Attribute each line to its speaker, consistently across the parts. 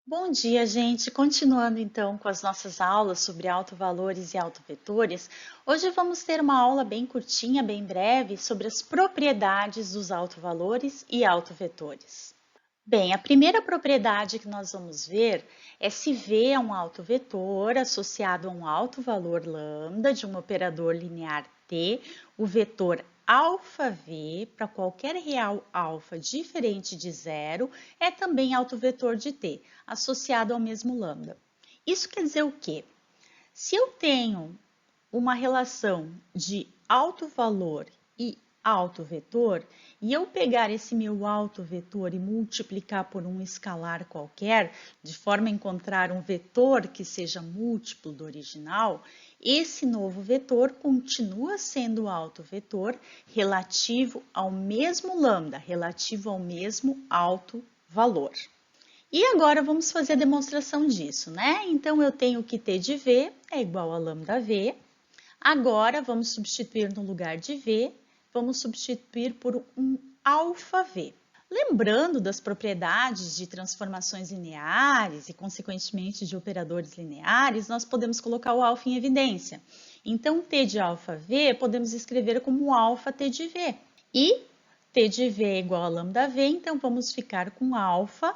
Speaker 1: Bom dia, gente! Continuando então com as nossas aulas sobre autovalores e autovetores, hoje vamos ter uma aula bem curtinha, bem breve, sobre as propriedades dos autovalores e autovetores. Bem, a primeira propriedade que nós vamos ver é se V é um autovetor associado a um autovalor lambda de um operador linear T, o vetor αv para qualquer real alfa diferente de zero é também autovetor de T, associado ao mesmo lambda. Isso quer dizer o quê? Se eu tenho uma relação de autovalor e autovetor, e eu pegar esse meu autovetor e multiplicar por um escalar qualquer, de forma a encontrar um vetor que seja múltiplo do original, esse novo vetor continua sendo o autovetor relativo ao mesmo lambda, relativo ao mesmo autovalor. E agora vamos fazer a demonstração disso, né? Então, eu tenho que T de V é igual a lambda V. Agora, vamos substituir no lugar de V, vamos substituir por um αv. Lembrando das propriedades de transformações lineares e, consequentemente, de operadores lineares, nós podemos colocar o alfa em evidência. Então, T de αv podemos escrever como alfa T de V. E T de V é igual a lambda V, então vamos ficar com alfa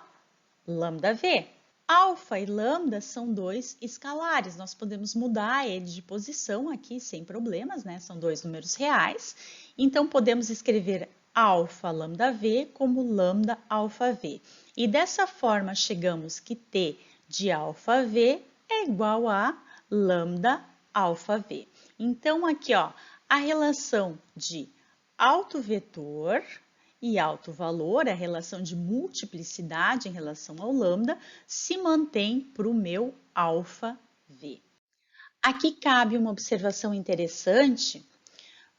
Speaker 1: lambda V. Alfa e lambda são dois escalares, nós podemos mudar eles de posição aqui sem problemas, né? São dois números reais. Então, podemos escrever alfa lambda V como lambda alfa V. E dessa forma, chegamos que T de alfa V é igual a lambda alfa V. Então, aqui, ó, a relação de autovetor e autovalor, a relação de multiplicidade em relação ao lambda, se mantém para o meu alfa V. Aqui cabe uma observação interessante.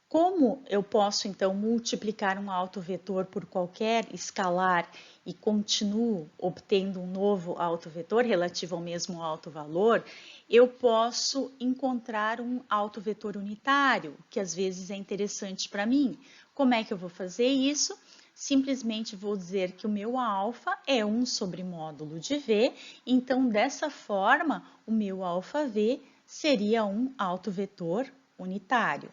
Speaker 1: Como eu posso, então, multiplicar um autovetor por qualquer escalar e continuo obtendo um novo autovetor relativo ao mesmo autovalor, eu posso encontrar um autovetor unitário, que às vezes é interessante para mim. Como é que eu vou fazer isso? Simplesmente vou dizer que o meu alfa é 1 sobre módulo de V, então, dessa forma, o meu alfa V seria um autovetor unitário.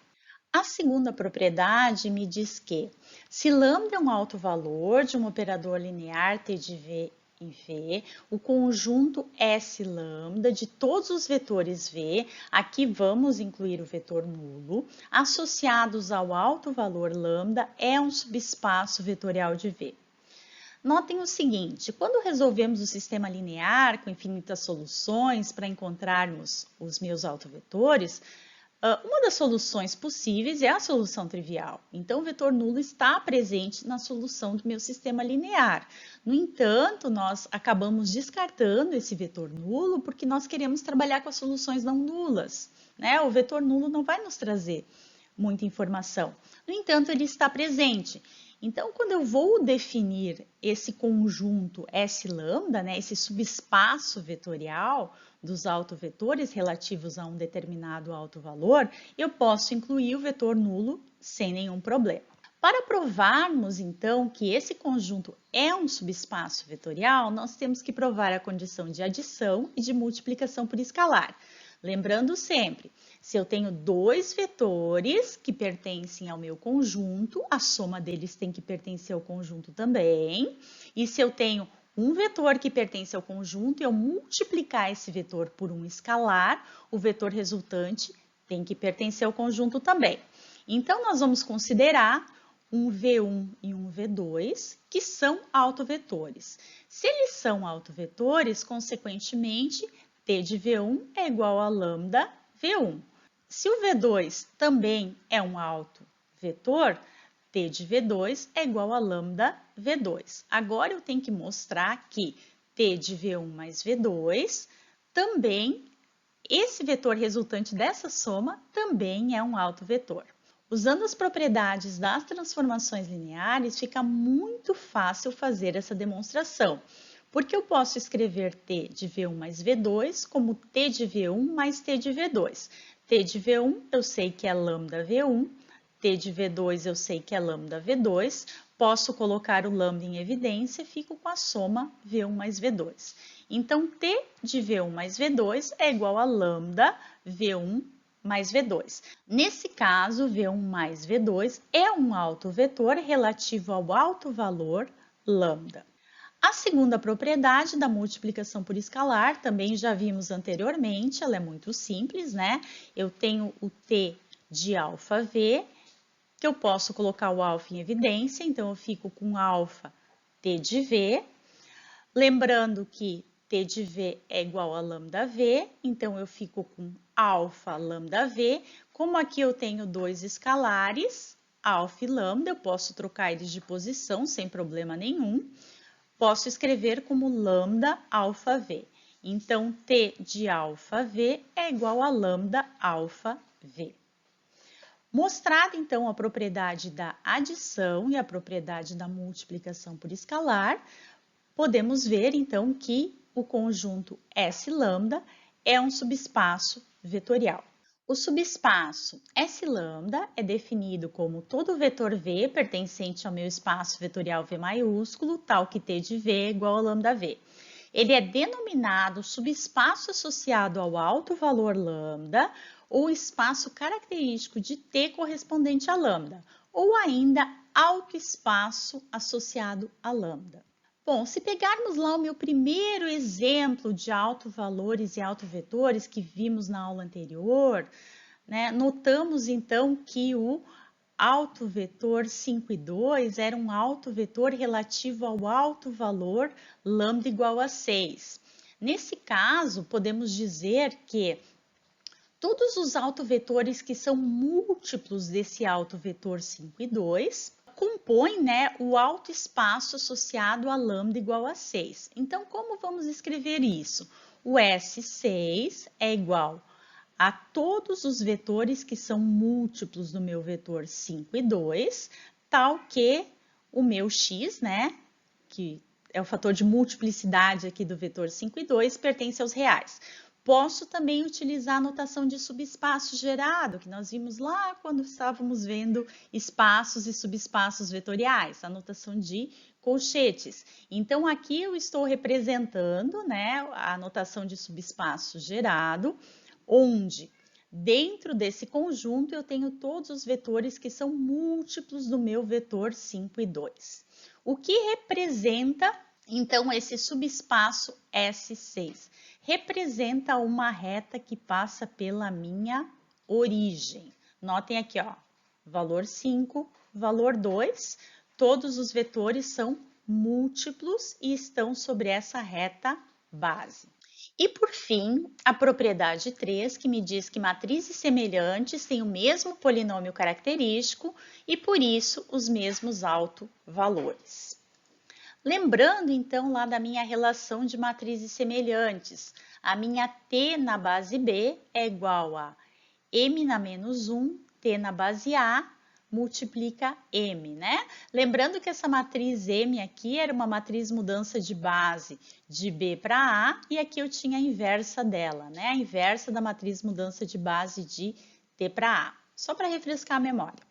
Speaker 1: A segunda propriedade me diz que, se lambda é um autovalor de um operador linear T de V em V, o conjunto S lambda de todos os vetores V, aqui vamos incluir o vetor nulo, associados ao autovalor lambda é um subespaço vetorial de V. Notem o seguinte, quando resolvemos o sistema linear com infinitas soluções para encontrarmos os meus autovetores, uma das soluções possíveis é a solução trivial. Então, o vetor nulo está presente na solução do meu sistema linear. No entanto, nós acabamos descartando esse vetor nulo porque nós queremos trabalhar com as soluções não nulas, né? O vetor nulo não vai nos trazer muita informação. No entanto, ele está presente. Então, quando eu vou definir esse conjunto S lambda, né, esse subespaço vetorial dos autovetores relativos a um determinado autovalor, eu posso incluir o vetor nulo sem nenhum problema. Para provarmos, então, que esse conjunto é um subespaço vetorial, nós temos que provar a condição de adição e de multiplicação por escalar. Lembrando sempre, se eu tenho dois vetores que pertencem ao meu conjunto, a soma deles tem que pertencer ao conjunto também. E se eu tenho um vetor que pertence ao conjunto e eu multiplicar esse vetor por um escalar, o vetor resultante tem que pertencer ao conjunto também. Então, nós vamos considerar um V1 e um V2, que são autovetores. Se eles são autovetores, consequentemente, T de V1 é igual a lambda V1. Se o V2 também é um autovetor, T de V2 é igual a lambda V2. Agora, eu tenho que mostrar que T de V1 mais V2 também, esse vetor resultante dessa soma também é um autovetor. Usando as propriedades das transformações lineares, fica muito fácil fazer essa demonstração, porque eu posso escrever t de V1 mais V2 como t de V1 mais t de V2. T de V1 eu sei que é lambda V1, t de V2 eu sei que é lambda V2, posso colocar o lambda em evidência e fico com a soma V1 mais V2. Então, t de V1 mais V2 é igual a lambda V1 mais V2. Nesse caso, V1 mais V2 é um autovetor relativo ao alto valor lambda. A segunda propriedade da multiplicação por escalar, também já vimos anteriormente, ela é muito simples, né? Eu tenho o t de alfa v, que eu posso colocar o alfa em evidência, então eu fico com alfa t de v. Lembrando que t de v é igual a lambda v, então eu fico com alfa lambda v. Como aqui eu tenho dois escalares, alfa e lambda, eu posso trocar eles de posição sem problema nenhum. Posso escrever como lambda alfa v. Então, t de alfa v é igual a lambda alfa v. Mostrada, então, a propriedade da adição e a propriedade da multiplicação por escalar, podemos ver, então, que o conjunto S lambda é um subespaço vetorial. O subespaço S lambda é definido como todo vetor V pertencente ao meu espaço vetorial V maiúsculo, tal que T de V é igual a lambda V. Ele é denominado subespaço associado ao alto valor lambda ou espaço característico de T correspondente a lambda, ou ainda alto espaço associado a lambda. Bom, se pegarmos lá o meu primeiro exemplo de autovalores e autovetores que vimos na aula anterior, né, notamos então que o autovetor 5 e 2 era um autovetor relativo ao alto valor lambda igual a 6. Nesse caso, podemos dizer que todos os autovetores que são múltiplos desse autovetor 5 e 2 compõe, né, o alto espaço associado a lambda igual a 6. Então, como vamos escrever isso? O S6 é igual a todos os vetores que são múltiplos do meu vetor 5 e 2, tal que o meu x, né, que é o fator de multiplicidade aqui do vetor 5 e 2, pertence aos reais. Posso também utilizar a notação de subespaço gerado, que nós vimos lá quando estávamos vendo espaços e subespaços vetoriais, a notação de colchetes. Então, aqui eu estou representando, né, a notação de subespaço gerado, onde dentro desse conjunto eu tenho todos os vetores que são múltiplos do meu vetor 5 e 2. O que representa, então, esse subespaço S6? Representa uma reta que passa pela minha origem. Notem aqui, ó, valor 5, valor 2, todos os vetores são múltiplos e estão sobre essa reta base. E por fim, a propriedade 3, que me diz que matrizes semelhantes têm o mesmo polinômio característico e, por isso, os mesmos autovalores. Lembrando, então, lá da minha relação de matrizes semelhantes, a minha T na base B é igual a M na menos 1, T na base A, multiplica M, né? Lembrando que essa matriz M aqui era uma matriz mudança de base de B para A, e aqui eu tinha a inversa dela, né? A inversa da matriz mudança de base de T para A, só para refrescar a memória.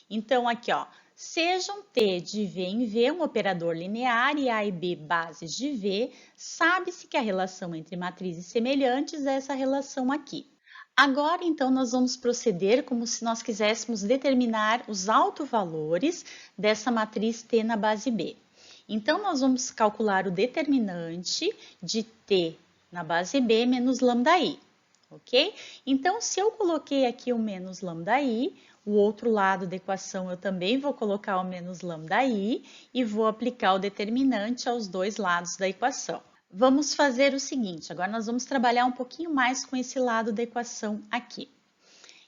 Speaker 1: Então, aqui, ó, sejam T de V em V um operador linear e A e B bases de V, sabe-se que a relação entre matrizes semelhantes é essa relação aqui. Agora, então, nós vamos proceder como se nós quiséssemos determinar os autovalores dessa matriz T na base B. Então, nós vamos calcular o determinante de T na base B menos lambda_i, ok? Então, se eu coloquei aqui o menos lambda_i, o outro lado da equação eu também vou colocar o menos lambda_i e vou aplicar o determinante aos dois lados da equação. Vamos fazer o seguinte, agora nós vamos trabalhar um pouquinho mais com esse lado da equação aqui.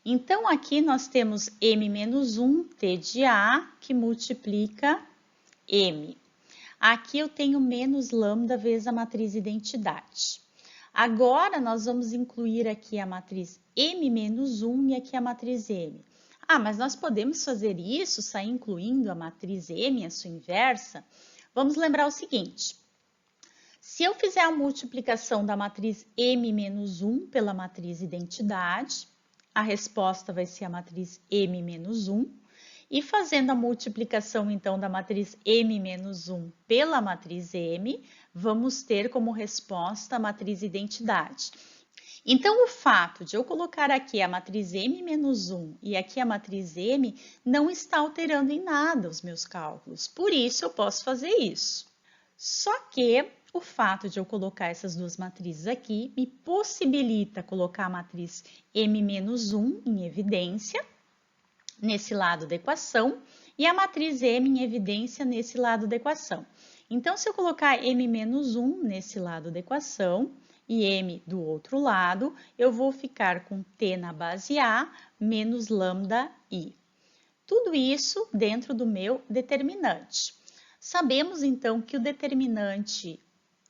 Speaker 1: Então, aqui nós temos m menos 1, t de A, que multiplica m. Aqui eu tenho menos lambda vezes a matriz identidade. Agora, nós vamos incluir aqui a matriz m menos 1 e aqui a matriz m. Ah, mas nós podemos fazer isso, sair incluindo a matriz M, a sua inversa? Vamos lembrar o seguinte. Se eu fizer a multiplicação da matriz M menos 1 pela matriz identidade, a resposta vai ser a matriz M menos 1. E fazendo a multiplicação, então, da matriz M menos 1 pela matriz M, vamos ter como resposta a matriz identidade. Então, o fato de eu colocar aqui a matriz M menos 1 e aqui a matriz M não está alterando em nada os meus cálculos. Por isso, eu posso fazer isso. Só que o fato de eu colocar essas duas matrizes aqui me possibilita colocar a matriz M menos 1 em evidência, nesse lado da equação, e a matriz M em evidência nesse lado da equação. Então, se eu colocar M menos 1 nesse lado da equação e M do outro lado, eu vou ficar com T na base A menos lambda I. Tudo isso dentro do meu determinante. Sabemos, então, que o determinante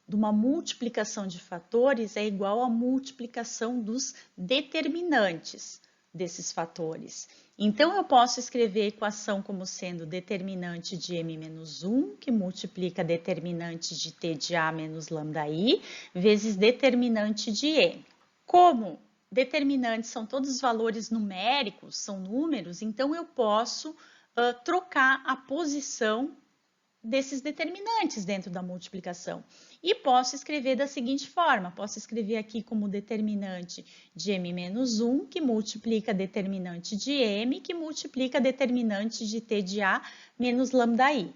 Speaker 1: de uma multiplicação de fatores é igual à multiplicação dos determinantes desses fatores. Então, eu posso escrever a equação como sendo determinante de m menos 1, que multiplica determinante de t de a menos lambda i, vezes determinante de m. Como determinantes são todos valores numéricos, são números, então eu posso trocar a posição desses determinantes dentro da multiplicação. E posso escrever da seguinte forma, posso escrever aqui como determinante de m menos 1, que multiplica determinante de m, que multiplica determinante de t de a menos lambda i.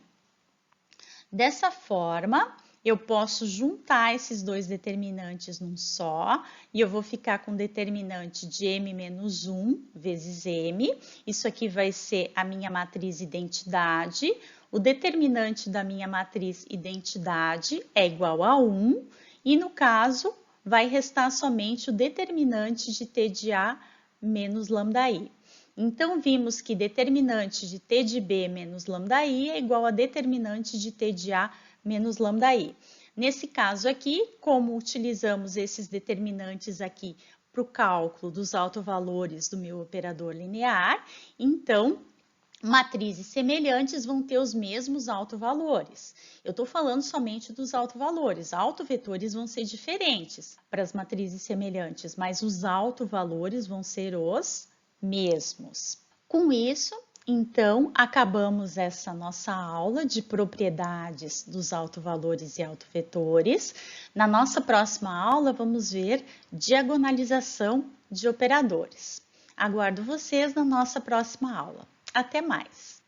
Speaker 1: Dessa forma, eu posso juntar esses dois determinantes num só, e eu vou ficar com determinante de m menos 1 vezes m. Isso aqui vai ser a minha matriz identidade. O determinante da minha matriz identidade é igual a 1, e no caso, vai restar somente o determinante de t de a menos lambda i. Então, vimos que determinante de t de b menos lambda i é igual a determinante de t de a menos lambda i. Nesse caso aqui, como utilizamos esses determinantes aqui para o cálculo dos autovalores do meu operador linear, então, matrizes semelhantes vão ter os mesmos autovalores. Eu estou falando somente dos autovalores. Autovetores vão ser diferentes para as matrizes semelhantes, mas os autovalores vão ser os mesmos. Com isso, então, acabamos essa nossa aula de propriedades dos autovalores e autovetores. Na nossa próxima aula, vamos ver diagonalização de operadores. Aguardo vocês na nossa próxima aula. Até mais!